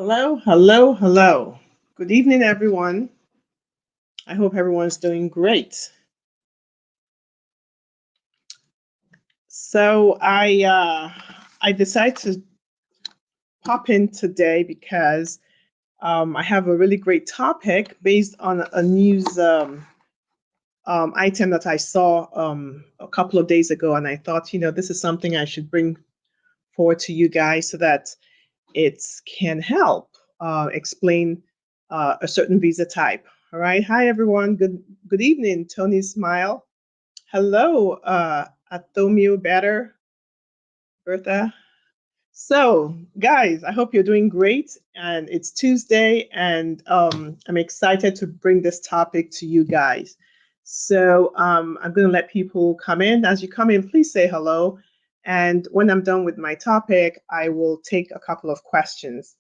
Hello, hello, hello. Good evening, everyone. I hope everyone's doing great. So I decided to pop in today because I have a really great topic based on a news item that I saw a couple of days ago, and I thought, this is something I should bring forward to you guys so that it can help explain a certain visa type. All right. Hi, everyone. Good evening. Tony Smile. Hello, Athomio Better, Bertha. So, guys, I hope you're doing great. And it's Tuesday, and I'm excited to bring this topic to you guys. So, I'm going to let people come in. As you come in, please say hello. And when I'm done with my topic, I will take a couple of questions.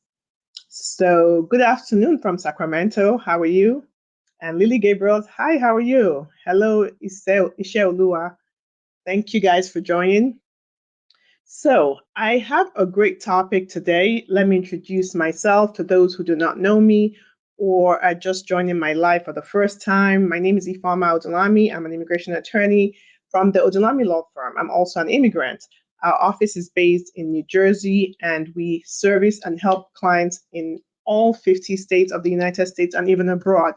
So, good afternoon from Sacramento. How are you? And Lily Gabriel, hi, how are you? Hello, Isheolua. Thank you guys for joining. So, I have a great topic today. Let me introduce myself to those who do not know me or are just joining my life for the first time. My name is Ifeoma Odunlami. I'm an immigration attorney from the Odunlami Law Firm. I'm also an immigrant. Our office is based in New Jersey, and we service and help clients in all 50 states of the United States and even abroad.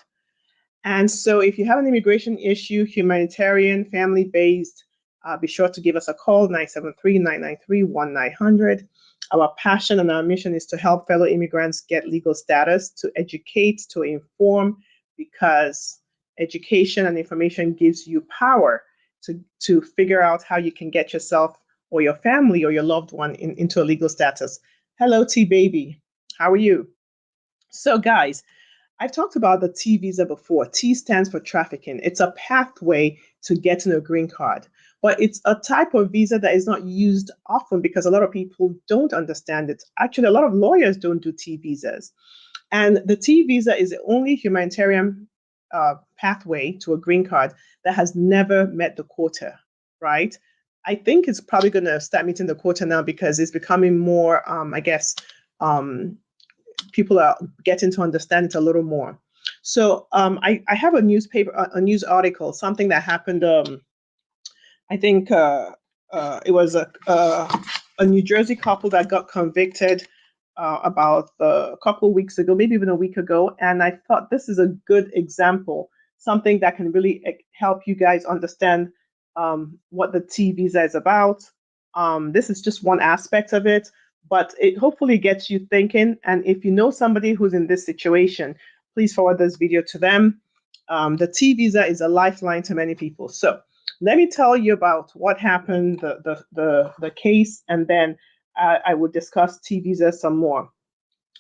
And so, if you have an immigration issue, humanitarian, family based, be sure to give us a call, 973-993-1900. Our passion and our mission is to help fellow immigrants get legal status, to educate, to inform, because education and information gives you power to figure out how you can get yourself or your family or your loved one into a legal status. Hello, T Baby. How are you? So, guys, I've talked about the T visa before. T stands for trafficking. It's a pathway to getting a green card, but it's a type of visa that is not used often because a lot of people don't understand it. Actually, a lot of lawyers don't do T visas. And the T visa is the only humanitarian pathway to a green card that has never met the quota, right? I think it's probably going to start meeting the quota now because it's becoming more, um, people are getting to understand it a little more. So I have a newspaper, a news article, something that happened. I think it was a New Jersey couple that got convicted about a couple of weeks ago, maybe even a week ago. And I thought this is a good example, something that can really help you guys understand what the T visa is about. This is just one aspect of it, but it hopefully gets you thinking. And if you know somebody who's in this situation, please forward this video to them. The T visa is a lifeline to many people. So let me tell you about what happened, the case, and then I will discuss T visa some more.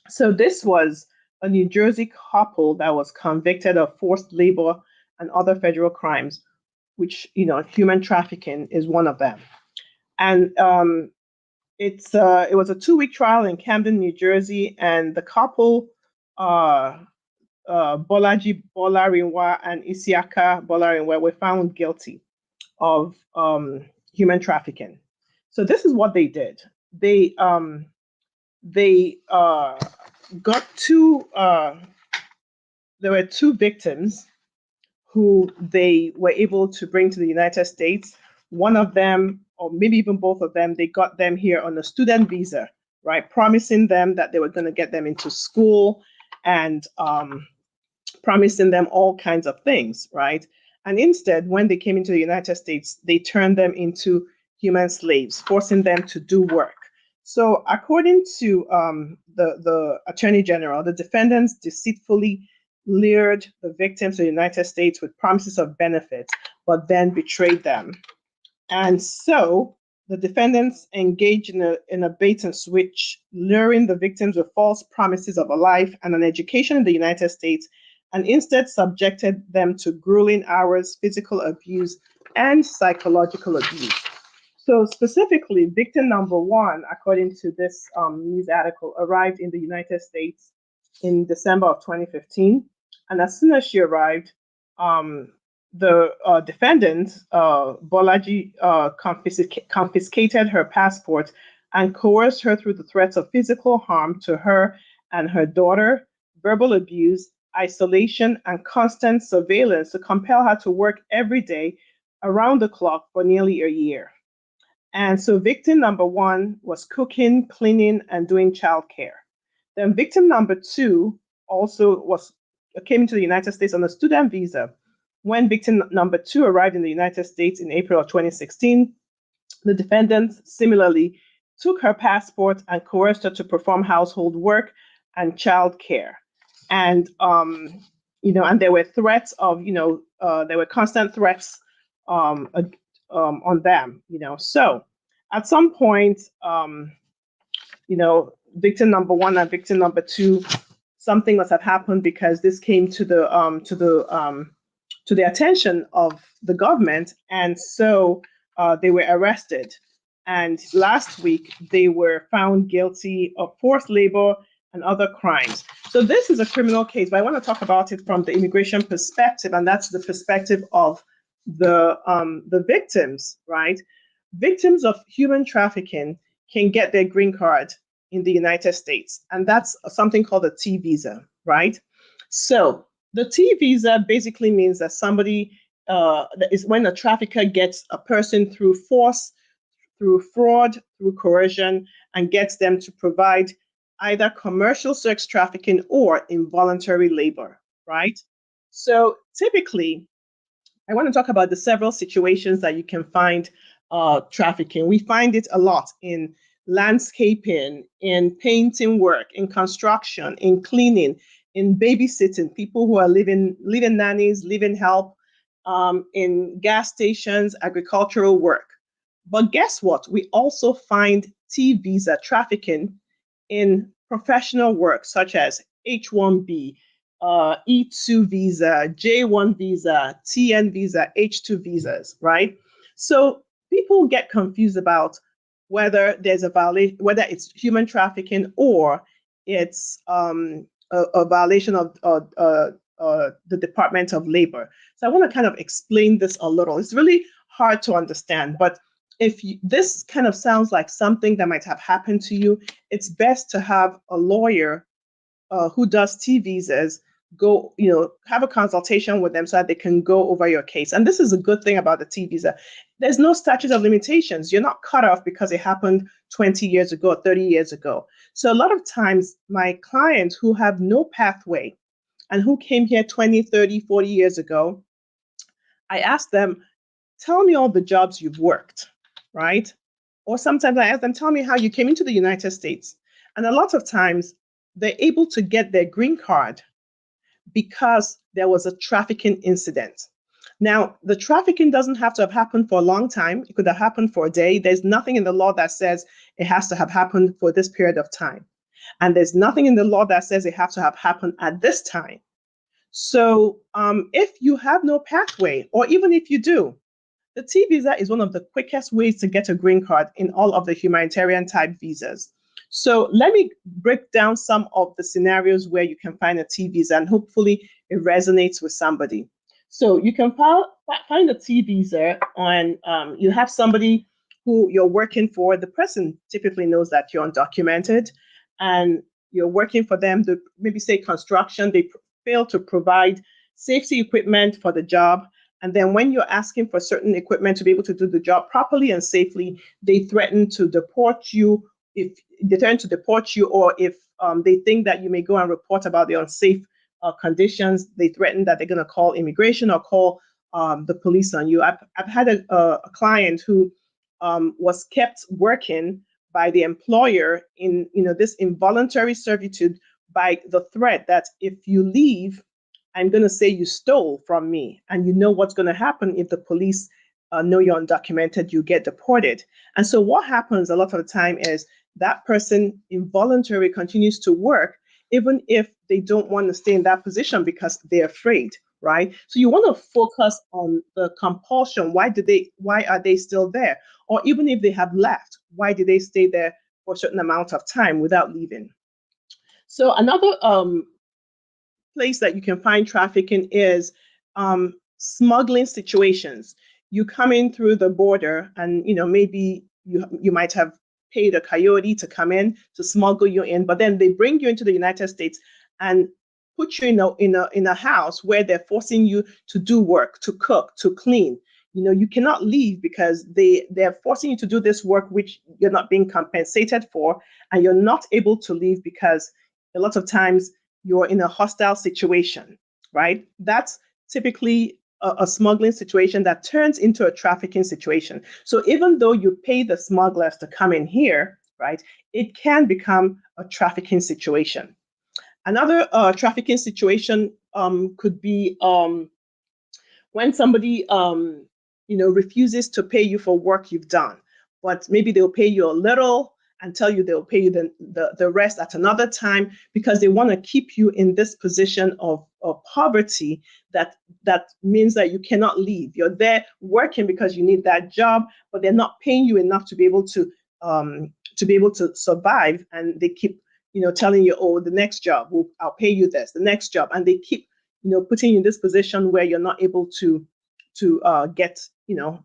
So this was a New Jersey couple that was convicted of forced labor and other federal crimes, which, human trafficking is one of them. And it was a 2-week trial in Camden, New Jersey, and the couple, Bolaji Bolarinwa and Isiaka Bolarinwa, were found guilty of human trafficking. So this is what they did. They got two. There were two victims who they were able to bring to the United States. One of them, or maybe even both of them, they got them here on a student visa, right? Promising them that they were going to get them into school and promising them all kinds of things, right? And instead, when they came into the United States, they turned them into human slaves, forcing them to do work. So, according to the Attorney General, the defendants deceitfully lured the victims to the United States with promises of benefits, but then betrayed them. And so the defendants engaged in a bait and switch, luring the victims with false promises of a life and an education in the United States, and instead subjected them to grueling hours, physical abuse, and psychological abuse. So specifically, victim number one, according to this news article, arrived in the United States in December of 2015. And as soon as she arrived, the defendant, Bolaji, confiscated her passport and coerced her through the threats of physical harm to her and her daughter, verbal abuse, isolation, and constant surveillance to compel her to work every day around the clock for nearly a year. And so victim number one was cooking, cleaning, and doing childcare. Then victim number two also came into the United States on a student visa. When victim number two arrived in the United States in April of 2016, the defendant similarly took her passport and coerced her to perform household work and childcare. And and there were threats of, there were constant threats on them. So at some point, victim number one and victim number two, something must have happened because this came to the attention of the government, and so they were arrested. And last week, they were found guilty of forced labor and other crimes. So this is a criminal case, but I want to talk about it from the immigration perspective, and that's the perspective of the victims, right? Victims of human trafficking can get their green card in the United States, and that's something called a T visa, right? So the T visa basically means that somebody that is when a trafficker gets a person through force, through fraud, through coercion, and gets them to provide either commercial sex trafficking or involuntary labor, right? So typically, I want to talk about the several situations that you can find trafficking. We find it a lot in landscaping, in painting work, in construction, in cleaning, in babysitting, people who are living nannies, living help, in gas stations, agricultural work. But guess what? We also find T visa trafficking in professional work, such as H-1B, E2 visa, J-1 visa, TN visa, H-2 visas, right? So people get confused about whether there's a violation, whether it's human trafficking or it's a violation of the Department of Labor. So I want to kind of explain this a little. It's really hard to understand, but if this kind of sounds like something that might have happened to you, it's best to have a lawyer who does T visas go, have a consultation with them so that they can go over your case. And this is a good thing about the T visa. There's no statute of limitations. You're not cut off because it happened 20 years ago, 30 years ago. So a lot of times my clients who have no pathway and who came here 20, 30, 40 years ago, I ask them, tell me all the jobs you've worked, right? Or sometimes I ask them, tell me how you came into the United States. And a lot of times they're able to get their green card because there was a trafficking incident. Now, the trafficking doesn't have to have happened for a long time. It could have happened for a day. There's nothing in the law that says it has to have happened for this period of time. And there's nothing in the law that says it has to have happened at this time. So if you have no pathway, or even if you do, the T visa is one of the quickest ways to get a green card in all of the humanitarian type visas. So let me break down some of the scenarios where you can find a T visa, and hopefully it resonates with somebody. So you can find a T visa on, you have somebody who you're working for. The person typically knows that you're undocumented and you're working for them to maybe say construction. They fail to provide safety equipment for the job. And then when you're asking for certain equipment to be able to do the job properly and safely, they threaten to deport you. If they threaten to deport you, or if they think that you may go and report about the unsafe conditions, they threaten that they're going to call immigration or call the police on you. I've had a client who was kept working by the employer in this involuntary servitude by the threat that if you leave, I'm going to say you stole from me, and you know what's going to happen if the police know you're undocumented, you get deported. And so what happens a lot of the time is that person involuntarily continues to work, even if they don't want to stay in that position because they're afraid, right? So you want to focus on the compulsion. Why are they still there? Or even if they have left, why did they stay there for a certain amount of time without leaving? So another place that you can find trafficking is smuggling situations. You come in through the border, and maybe you might have paid a coyote to come in to smuggle you in, but then they bring you into the United States and put you in a house where they're forcing you to do work, to cook, to clean. You cannot leave because they're forcing you to do this work which you're not being compensated for, and you're not able to leave because a lot of times you're in a hostile situation, right? That's typically a smuggling situation that turns into a trafficking situation. So even though you pay the smugglers to come in here, right, it can become a trafficking situation. Another trafficking situation could be when somebody refuses to pay you for work you've done, but maybe they'll pay you a little and tell you they'll pay you the rest at another time because they want to keep you in this position of poverty that means that you cannot leave. You're there working because you need that job, but they're not paying you enough to be able to survive, and they keep telling you, oh, the next job, I'll pay you this, the next job, and they keep putting you in this position where you're not able to get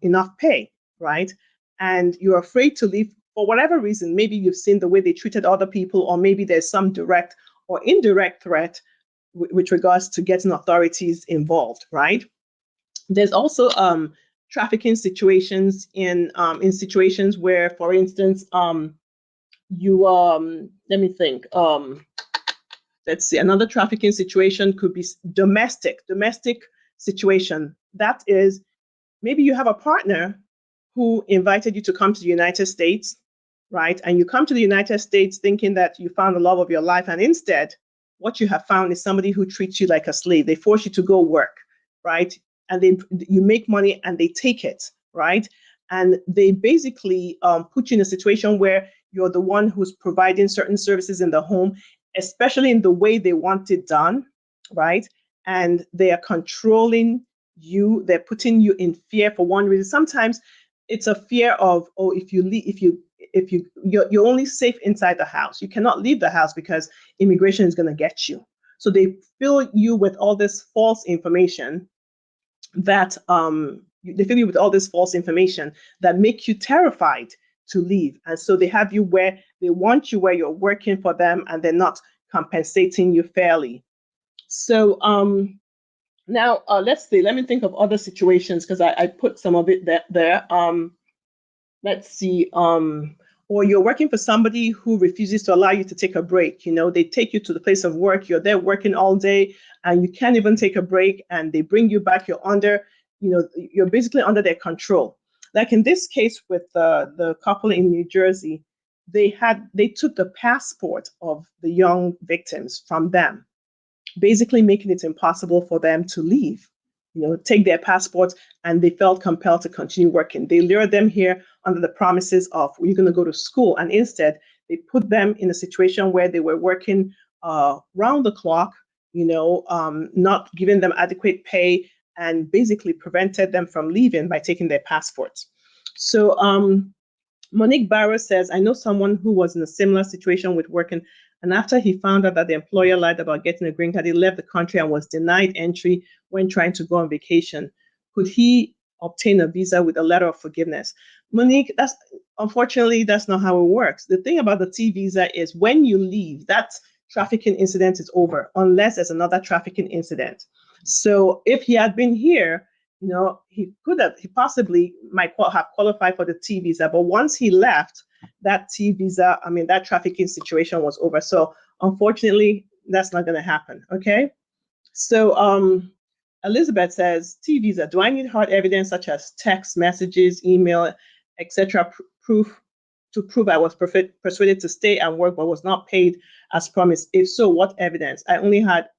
enough pay, right? And you're afraid to leave for whatever reason. Maybe you've seen the way they treated other people, or maybe there's some direct or indirect threat with regards to getting authorities involved, right? There's also trafficking situations in situations where, for instance, you let me think. Let's see, another trafficking situation could be domestic situation. That is, maybe you have a partner who invited you to come to the United States, right? And you come to the United States thinking that you found the love of your life, and instead, what you have found is somebody who treats you like a slave. They force you to go work, right? And you make money and they take it, right? And they basically put you in a situation where you're the one who's providing certain services in the home, especially in the way they want it done, right? And they are controlling you. They're putting you in fear for one reason. Sometimes it's a fear of, oh, if you leave, you're only safe inside the house. You cannot leave the house because immigration is going to get you. So they fill you with all this false information that make you terrified to leave. And so they have you where they want you, where you're working for them, and they're not compensating you fairly. So now let's see. Let me think of other situations, because I put some of it there. Let's see. Or you're working for somebody who refuses to allow you to take a break. They take you to the place of work. You're there working all day, and you can't even take a break. And they bring you back. You're basically under their control. Like in this case with the couple in New Jersey, they took the passport of the young victims from them, basically making it impossible for them to leave, take their passports, and they felt compelled to continue working. They lured them here under the promises of, well, you're going to go to school, and instead they put them in a situation where they were working round the clock, not giving them adequate pay, and basically prevented them from leaving by taking their passports. So Monique Barrow says, I know someone who was in a similar situation with working, and after he found out that the employer lied about getting a green card, he left the country and was denied entry when trying to go on vacation. Could he obtain a visa with a letter of forgiveness? Monique, unfortunately, that's not how it works. The thing about the T visa is when you leave, that trafficking incident is over, unless there's another trafficking incident. So if he had been here, he possibly might have qualified for the T visa, but once he left, that T visa, that trafficking situation was over. So unfortunately, that's not going to happen. Okay. So Elizabeth says, T visa, do I need hard evidence such as text messages, email, etc., proof to prove I was persuaded to stay and work but was not paid as promised? If so, what evidence?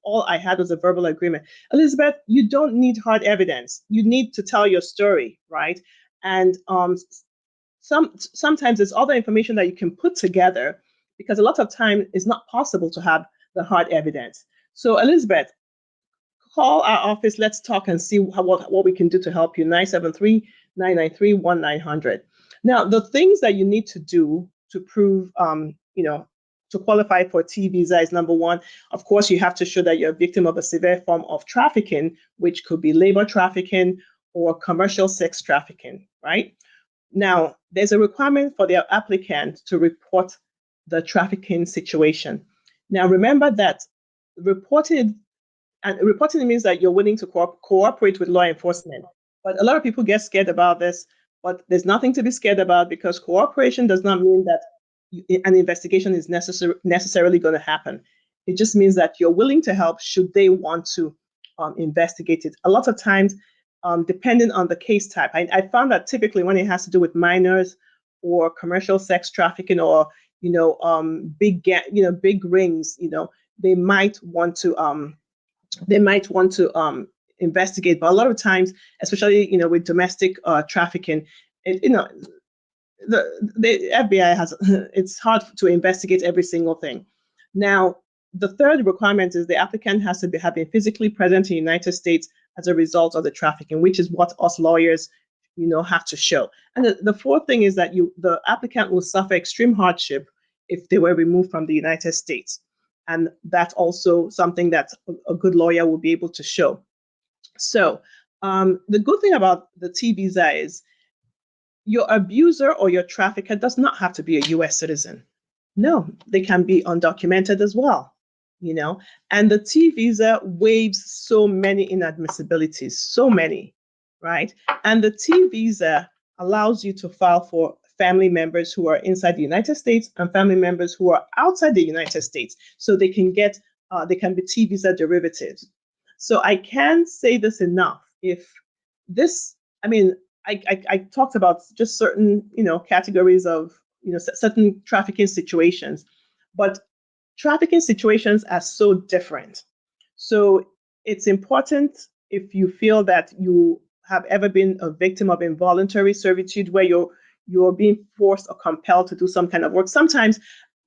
All I had was a verbal agreement. Elizabeth, you don't need hard evidence. You need to tell your story, right? And sometimes there's other information that you can put together, because a lot of time it's not possible to have the hard evidence. So Elizabeth, call our office. Let's talk and see what we can do to help you. 973-993-1900. Now, the things that you need to do to prove, to qualify for a T visa is, number one, of course, you have to show that you're a victim of a severe form of trafficking, which could be labor trafficking or commercial sex trafficking, right? Now, there's a requirement for the applicant to report the trafficking situation. Now, remember that reporting means that you're willing to cooperate with law enforcement. But a lot of people get scared about this, but there's nothing to be scared about, because cooperation does not mean that an investigation is necessarily going to happen. It just means that you're willing to help should they want to investigate it. A lot of times, depending on the case type, I found that typically when it has to do with minors or commercial sex trafficking, or big rings, they might want to investigate. But a lot of times, especially with domestic trafficking, the FBI has it's hard to investigate every single thing. Now, the third requirement is the applicant has to have been physically present in the United States as a result of the trafficking, which is what us lawyers have to show. And the fourth thing is that the applicant will suffer extreme hardship if they were removed from the United States. And that's also something that a good lawyer will be able to show. So the good thing about the T visa is your abuser or your trafficker does not have to be a US citizen. No, they can be undocumented as well, and the T visa waives so many inadmissibilities, so many, right? And the T visa allows you to file for family members who are inside the United States and family members who are outside the United States. So they can be T visa derivatives. So I can't say this enough. I talked about just certain, categories of, certain trafficking situations, but trafficking situations are so different. So it's important, if you feel that you have ever been a victim of involuntary servitude, where you're being forced or compelled to do some kind of work. Sometimes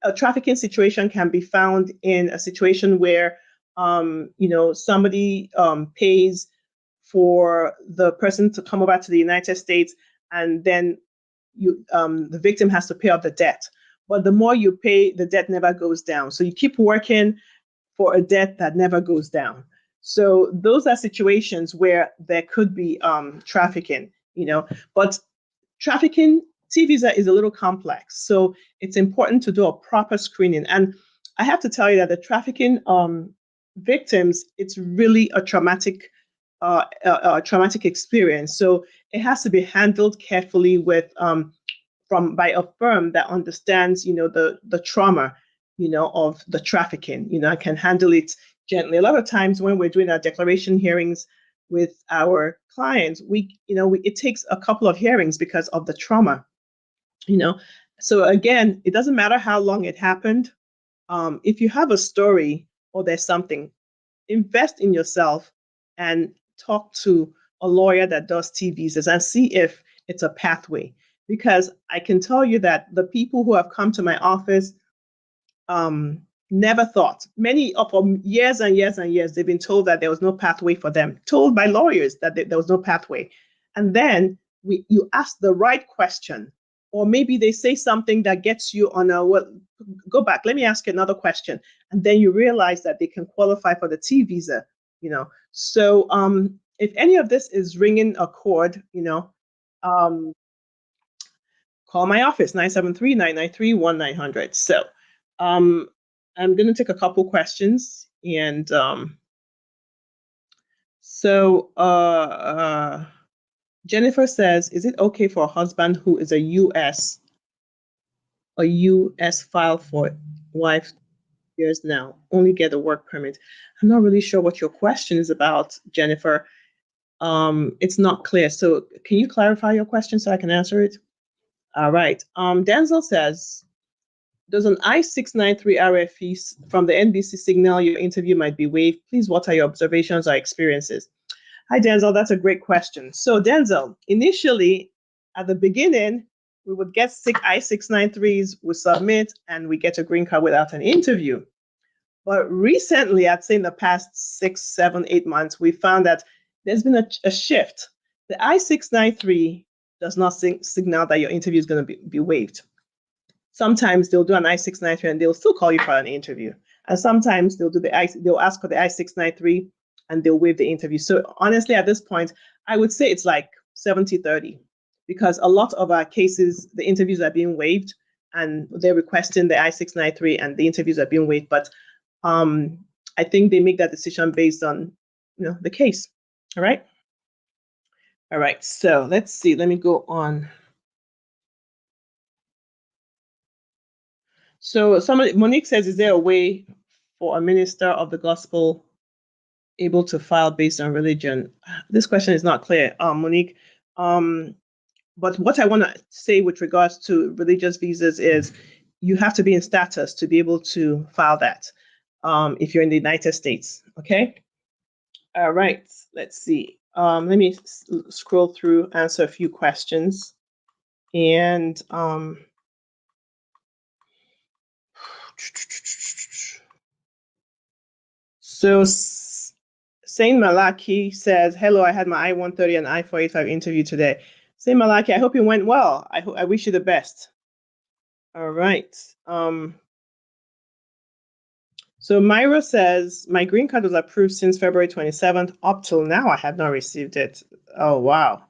a trafficking situation can be found in a situation where, somebody pays for the person to come over to the United States, and then the victim has to pay off the debt. But the more you pay, the debt never goes down. So you keep working for a debt that never goes down. So those are situations where there could be trafficking, but trafficking, T visa is a little complex. So it's important to do a proper screening. And I have to tell you that the trafficking victims, it's really a traumatic experience. So it has to be handled carefully by a firm that understands, the trauma, of the trafficking. I can handle it gently. A lot of times when we're doing our declaration hearings with our clients, it takes a couple of hearings because of the trauma. So again, it doesn't matter how long it happened. If you have a story or there's something, invest in yourself and talk to a lawyer that does T visas and see if it's a pathway. Because I can tell you that the people who have come to my office never thought, many for years and years and years, they've been told that there was no pathway for them, told by lawyers that there was no pathway. And then you ask the right question, or maybe they say something that gets you on go back, let me ask you another question. And then you realize that they can qualify for the T visa, So if any of this is ringing a chord, call my office, 973-993-1900. So I'm going to take a couple questions. And Jennifer says, is it okay for a husband who is a U.S. file for wife years now, only get a work permit? I'm not really sure what your question is about, Jennifer. It's not clear. So can you clarify your question so I can answer it? All right. Denzel says, does an I-693 RFE from the NBC signal your interview might be waived? Please, what are your observations or experiences? Hi, Denzel. That's a great question. So, Denzel, initially, at the beginning, we would get I-693s, we submit, and we get a green card without an interview. But recently, I'd say in the past 6, 7, 8 months, we found that there's been a shift. The I-693 does not signal that your interview is going to be waived. Sometimes they'll do an I-693 and they'll still call you for an interview. And sometimes they'll ask for the I-693 and they'll waive the interview. So honestly, at this point, I would say it's like 70-30, because a lot of our cases, the interviews are being waived, and they're requesting the I-693, and the interviews are being waived. But I think they make that decision based on, the case. All right. All right. So let's see. Let me go on. So Monique says, is there a way for a minister of the gospel able to file based on religion? This question is not clear, Monique. But what I want to say with regards to religious visas is you have to be in status to be able to file that if you're in the United States. Okay. All right. Let's see. Let me scroll through, answer a few questions. And so Saint Malaki says, hello, I had my I-130 and I-485 interview today. Saint Malaki, I hope it went well. I wish you the best. All right. So Myra says, my green card was approved since February 27th. Up till now, I have not received it. Oh, wow.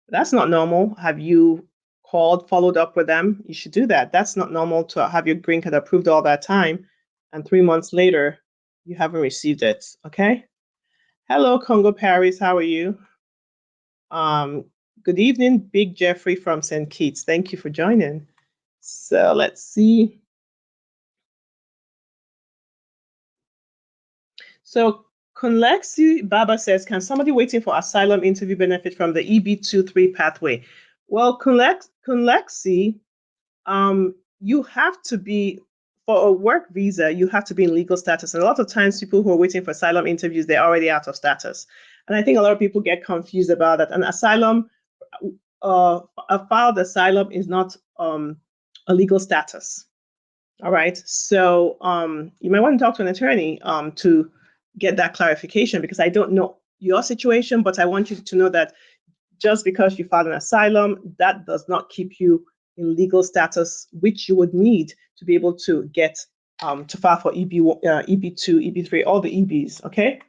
That's not normal. Have you called, followed up with them? You should do that. That's not normal to have your green card approved all that time, and 3 months later, you haven't received it. Okay. Hello, Congo Paris. How are you? Good evening, Big Jeffrey from St. Kitts. Thank you for joining. So let's see. So Kunlexi Baba says, can somebody waiting for asylum interview benefit from the EB-23 pathway? Well, Kunlexi, you have to be, for a work visa, you have to be in legal status. And a lot of times people who are waiting for asylum interviews, they're already out of status. And I think a lot of people get confused about that. An asylum, a filed asylum is not a legal status. All right. So you might want to talk to an attorney to get that clarification, because I don't know your situation, but I want you to know that just because you filed an asylum, that does not keep you in legal status, which you would need to be able to get to file for EB2, EB3, all the EBs. Okay.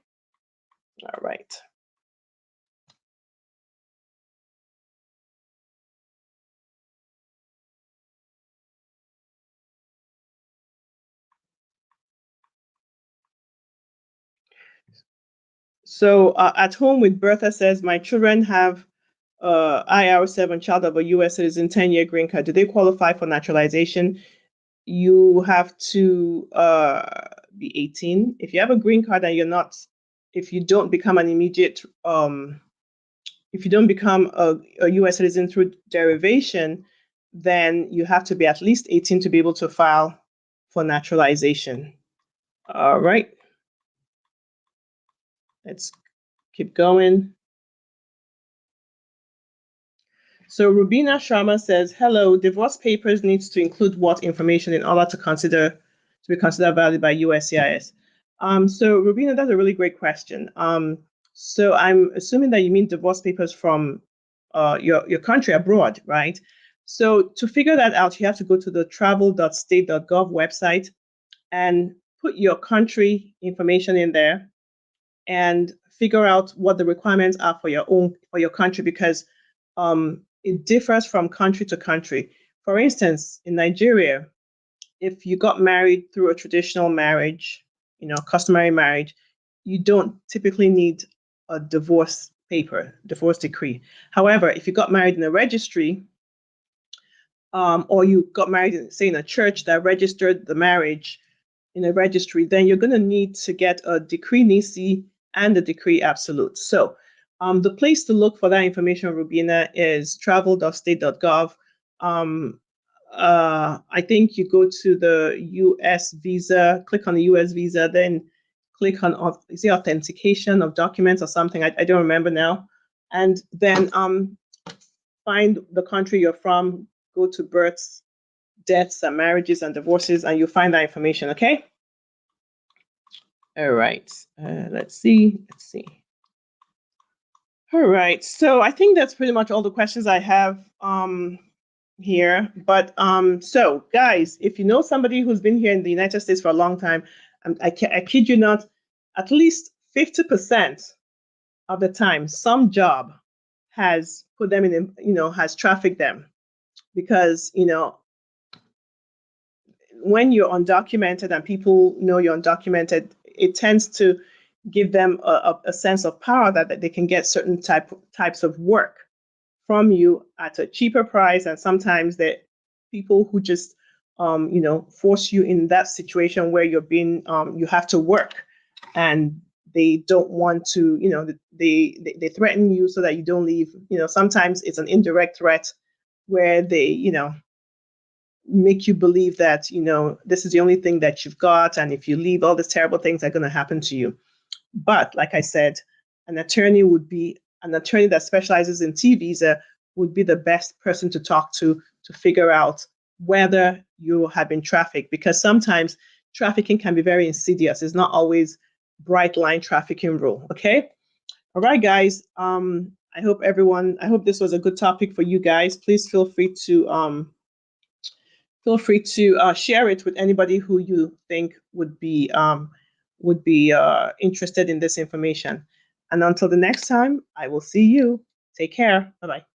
All right. So at home with Bertha says, my children have IR7 child of a U.S. citizen, 10-year green card. Do they qualify for naturalization? You have to be 18. If you have a green card and you're not, if you don't become an immediate, if you don't become a U.S. citizen through derivation, then you have to be at least 18 to be able to file for naturalization. All right. Let's keep going. So Rubina Sharma says, hello, divorce papers needs to include what information in order to be considered valid by USCIS? So Rubina, that's a really great question. So I'm assuming that you mean divorce papers from your country abroad, right? So to figure that out, you have to go to the travel.state.gov website and put your country information in there and figure out what the requirements are for your country, because it differs from country to country. For instance, in Nigeria, if you got married through a traditional marriage, customary marriage, you don't typically need a divorce decree. However, if you got married in a registry, or you got married, say, in a church that registered the marriage in a registry, then you're going to need to get a decree nisi and a decree absolute. So the place to look for that information, Rubina, is travel.state.gov. I think you go to the US visa, click on the US visa, then click on, is it authentication of documents or something? I don't remember now. And then find the country you're from, go to births, deaths, and marriages and divorces, and you'll find that information, okay? All right, let's see. All right, so I think that's pretty much all the questions I have here. But so guys, if you know somebody who's been here in the United States for a long time, I kid you not, at least 50% of the time, some job has put them in, has trafficked them. Because, when you're undocumented and people know you're undocumented, it tends to give them a sense of power that they can get certain types of work from you at a cheaper price. And sometimes the people who just force you in that situation where you're being you have to work, and they don't want to, they threaten you so that you don't leave. Sometimes it's an indirect threat where they make you believe that this is the only thing that you've got, and if you leave, all these terrible things are going to happen to you. But like I said, an attorney that specializes in T visa would be the best person to talk to figure out whether you have been trafficked, because sometimes trafficking can be very insidious. It's not always bright line trafficking rule. Okay. All right, guys. I hope this was a good topic for you guys. Please feel free to share it with anybody who you think would be interested in this information. And until the next time, I will see you. Take care. Bye-bye.